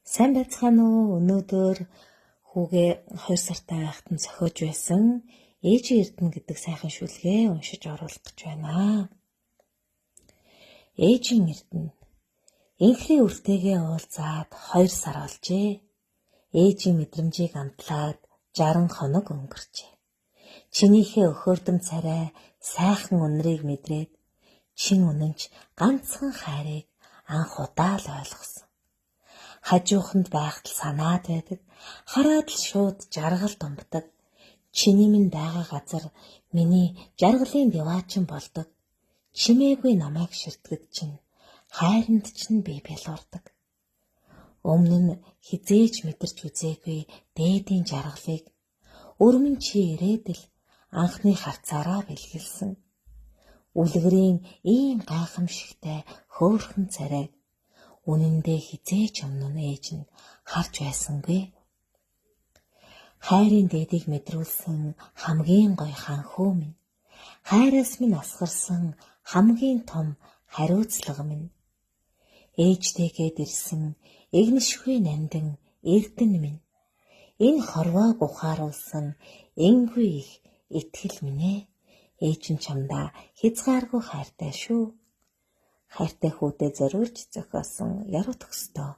Сайн байцгаана уу? Өнөөдөр хүүгээ 2 сартай байхад нь зохиож байсан Ээжийн эрдэнэ гэдэг сайхан шүлгээ уншиж оруулах гэж байна. Ээжийн эрдэнэ. Инхрийн үртэйгээ уулзаад 2 сар болжээ. Ээжийн мэдрэмжийг амтлаад 60 хоног өнгөрчээ. Чинийхээ өхөөрдөм царай сайхан үнэрийг мэдрээд чин үнэнч ганцхан хайрыг анх удаа л ойлгосон. Хажууханд байхад л санаад байдаг. Хараад л шууд жаргал думбдаг. Чиний минь байгаа газар миний жаргалын диваачин болдог. Чимээгүй намайг ширтгэд чинь хайранд чинь би бялуурдаг. Өмнө нь хизээж мэдэрч үзээгүй дээдийн жаргалыг өрмөн чи ирээд л анхны харцаараа бэлгэлсэн. Үлгэрийн ийм гайхамшигтай хөөрхөн царайг үнэндээ хизээч өмнө нь ээж нь харж байсангүй. Хайрын дээдийг мэдрүүлсэн хамгийн гоё ханхүү минь. Хайраас минь асгарсан хамгийн том хариуцлага минь. Ээжтэйгээд ирсэн игнэшгүй нандин эрдэнэ минь. Энэ хорвоог ухааруулсан энгүй их итгэл минь ээ. Ээж нь чамдаа хязгааргүй хайртай шүү. Хайртай хүүдээ зориулж зохиосон яруу төгстөө.